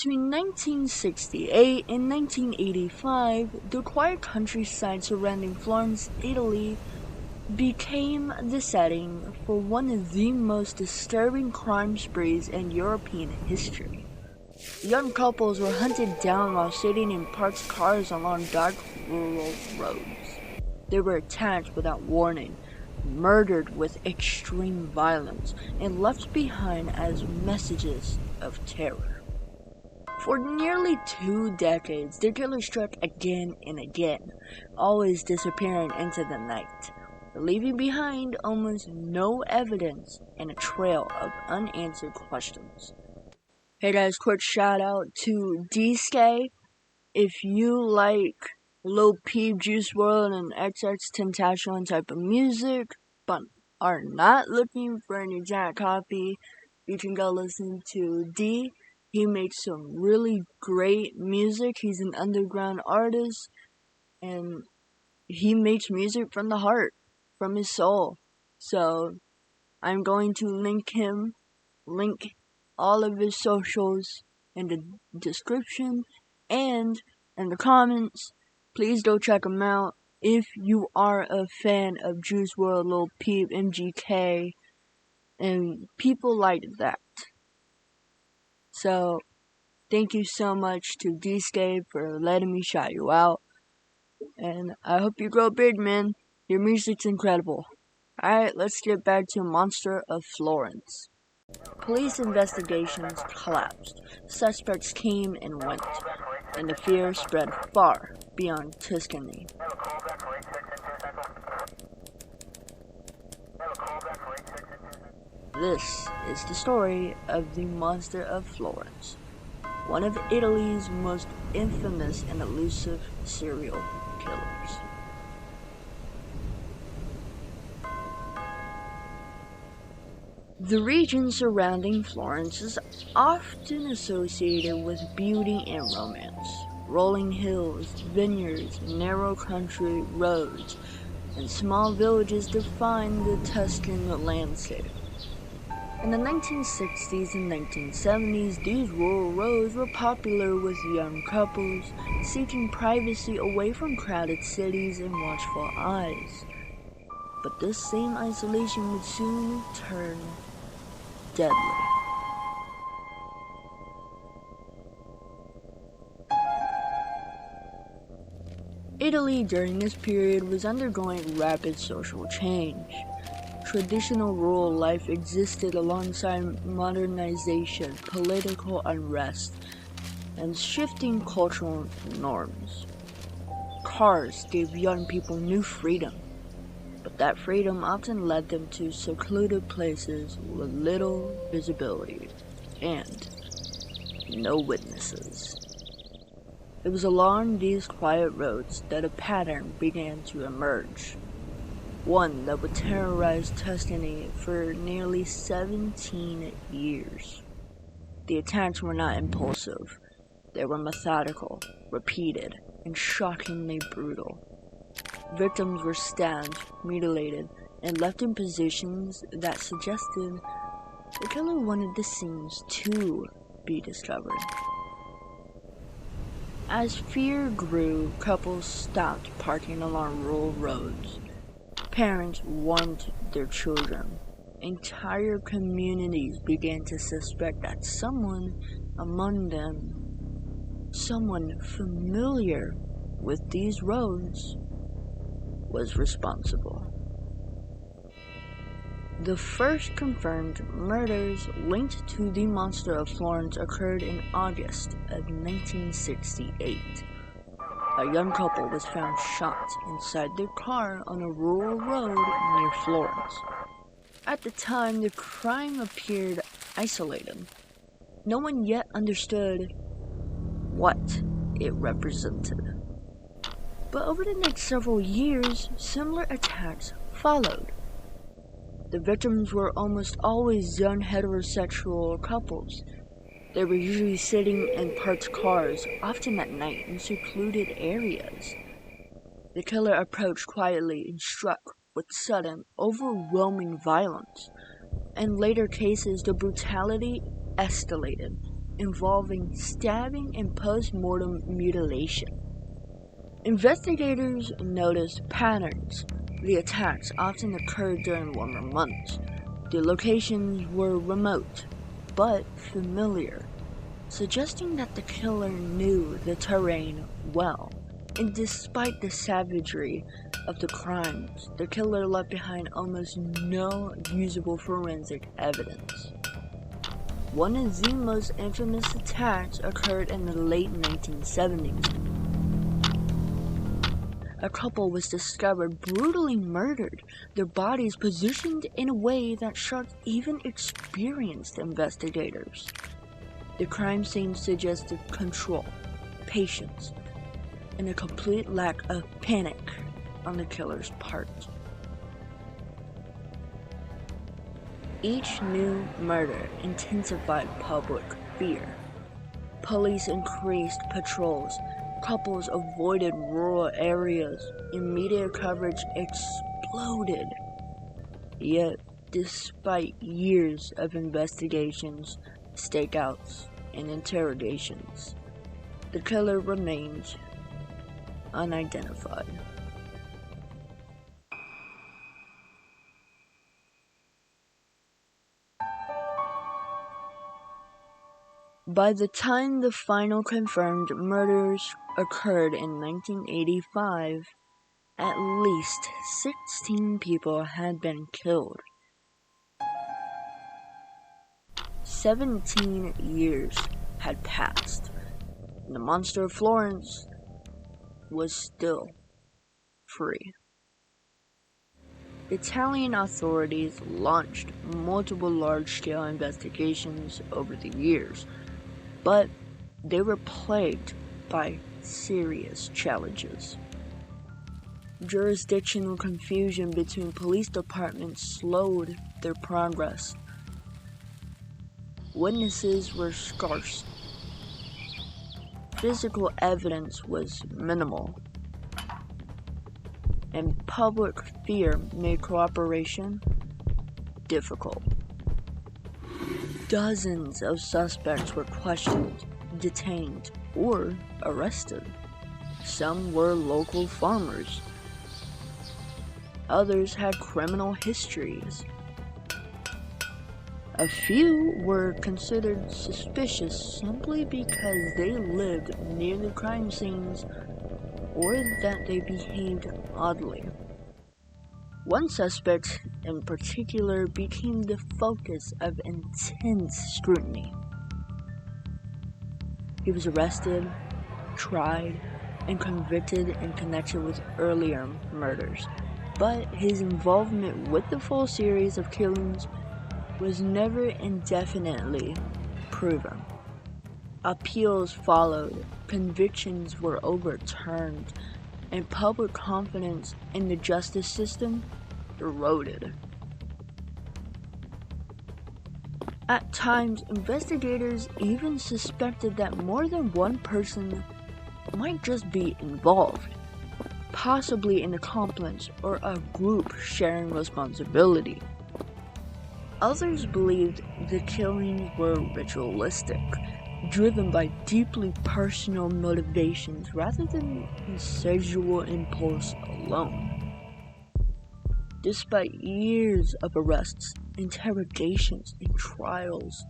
Between 1968 and 1985, the quiet countryside surrounding Florence, Italy, became the setting for one of the most disturbing crime sprees in European history. Young couples were hunted down while sitting in parked cars along dark rural roads. They were attacked without warning, murdered with extreme violence, and left behind as messages of terror. For nearly 2 decades, the killer struck again and again, always disappearing into the night, leaving behind almost no evidence and a trail of unanswered questions. Hey guys, quick shout out to D-Skay. If you like Lil Peep, Juice WRLD, and XX type of music, but are not looking for an exact copy, you can go listen to D. He makes some really great music. He's an underground artist, and he makes music from the heart, from his soul. So, I'm going to link all of his socials in the description and in the comments. Please go check him out if you are a fan of Juice WRLD, Lil Peep, MGK, and people like that. So, thank you so much to D-Skay for letting me shout you out. And I hope you grow big, man. Your music's incredible. Alright, let's get back to Monster of Florence. Police investigations collapsed. Suspects came and went, and the fear spread far beyond Tuscany. This is the story of the Monster of Florence, one of Italy's most infamous and elusive serial killers. The region surrounding Florence is often associated with beauty and romance. Rolling hills, vineyards, narrow country roads, and small villages define the Tuscan landscape. In the 1960s and 1970s, these rural roads were popular with young couples seeking privacy away from crowded cities and watchful eyes. But this same isolation would soon turn deadly. Italy during this period was undergoing rapid social change. Traditional rural life existed alongside modernization, political unrest, and shifting cultural norms. Cars gave young people new freedom, but that freedom often led them to secluded places with little visibility and no witnesses. It was along these quiet roads that a pattern began to emerge. One that would terrorize Tuscany for nearly 17 years. The attacks were not impulsive. They were methodical, repeated, and shockingly brutal. Victims were stabbed, mutilated, and left in positions that suggested the killer wanted the scenes to be discovered. As fear grew, couples stopped parking along rural roads. Parents warned their children. Entire communities began to suspect that someone among them, someone familiar with these roads, was responsible. The first confirmed murders linked to the Monster of Florence occurred in August of 1968. A young couple was found shot inside their car on a rural road near Florence. At the time, the crime appeared isolated. No one yet understood what it represented. But over the next several years, similar attacks followed. The victims were almost always young heterosexual couples. They were usually sitting in parked cars, often at night in secluded areas. The killer approached quietly and struck with sudden, overwhelming violence. In later cases, the brutality escalated, involving stabbing and post-mortem mutilation. Investigators noticed patterns. The attacks often occurred during warmer months. The locations were remote, but familiar, suggesting that the killer knew the terrain well. And despite the savagery of the crimes, the killer left behind almost no usable forensic evidence. One of the most infamous attacks occurred in the late 1970s. A couple was discovered brutally murdered, their bodies positioned in a way that shocked even experienced investigators. The crime scene suggested control, patience, and a complete lack of panic on the killer's part. Each new murder intensified public fear. Police increased patrols, couples avoided rural areas, and media coverage exploded. Yet, despite years of investigations, stakeouts, and interrogations, the killer remains unidentified. By the time the final confirmed murders occurred in 1985, at least 16 people had been killed. 17 years had passed, and the monster of Florence was still free. Italian authorities launched multiple large-scale investigations over the years, but they were plagued by serious challenges. Jurisdictional confusion between police departments slowed their progress. Witnesses were scarce. Physical evidence was minimal, and public fear made cooperation difficult. Dozens of suspects were questioned, detained, or arrested. Some were local farmers. Others had criminal histories. A few were considered suspicious simply because they lived near the crime scenes or that they behaved oddly. One suspect in particular became the focus of intense scrutiny. He was arrested, tried, and convicted in connection with earlier murders, but his involvement with the full series of killings was never indefinitely proven. Appeals followed, convictions were overturned, and public confidence in the justice system eroded. At times, investigators even suspected that more than one person might just be involved, possibly an accomplice or a group sharing responsibility. Others believed the killings were ritualistic, driven by deeply personal motivations rather than sexual impulse alone. Despite years of arrests, interrogations, and trials,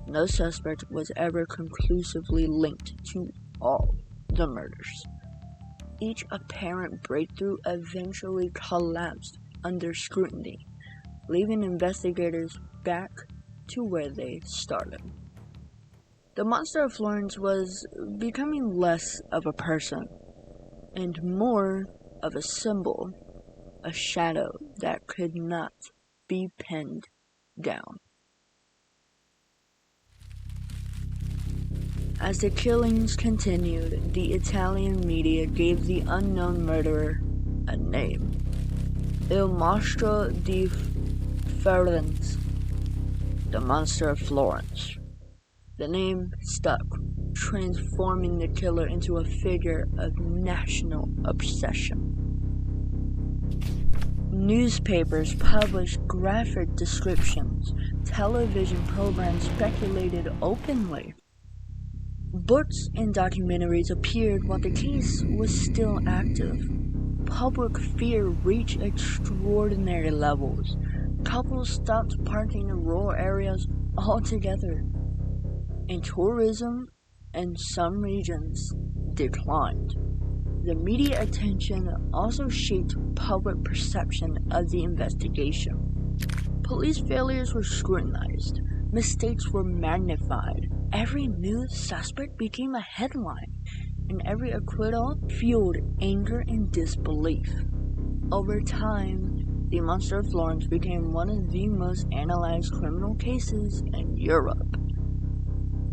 no suspect was ever conclusively linked to all the murders. Each apparent breakthrough eventually collapsed under scrutiny, leaving investigators back to where they started. The monster of Florence was becoming less of a person and more of a symbol, a shadow that could not be pinned down. As the killings continued, the Italian media gave the unknown murderer a name: Il Mostro di Florence, the monster of Florence. The name stuck, transforming the killer into a figure of national obsession. Newspapers published graphic descriptions, television programs speculated openly, Books and documentaries appeared while the case was still active. Public fear reached extraordinary levels. Couples stopped parking in rural areas altogether, and tourism in some regions declined. The media attention also shaped public perception of the investigation. Police failures were scrutinized, mistakes were magnified, every new suspect became a headline, and every acquittal fueled anger and disbelief. Over time, the Monster of Florence became one of the most analyzed criminal cases in Europe.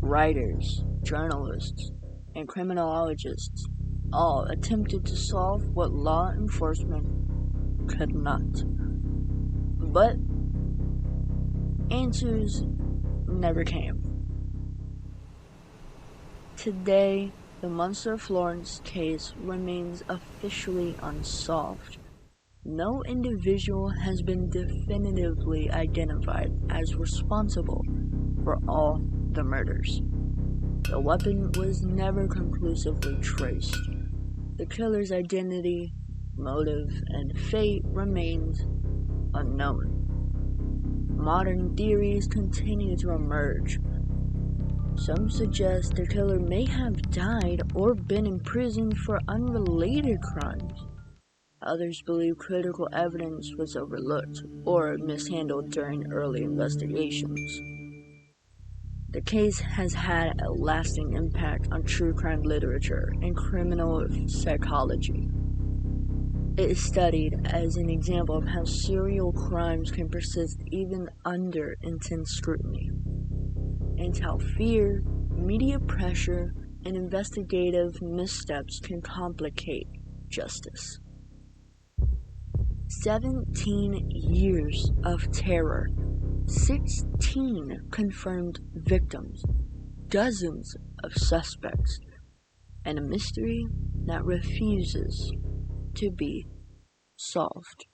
Writers, journalists, and criminologists all attempted to solve what law enforcement could not. But answers never came. Today, the Monster of Florence case remains officially unsolved. No individual has been definitively identified as responsible for all the murders. The weapon was never conclusively traced. The killer's identity, motive, and fate remains unknown. Modern theories continue to emerge. Some suggest the killer may have died or been imprisoned for unrelated crimes. Others believe critical evidence was overlooked or mishandled during early investigations. The case has had a lasting impact on true crime literature and criminal psychology. It is studied as an example of how serial crimes can persist even under intense scrutiny, and how fear, media pressure, and investigative missteps can complicate justice. 17 years of terror, 16 confirmed victims, dozens of suspects, and a mystery that refuses to be solved.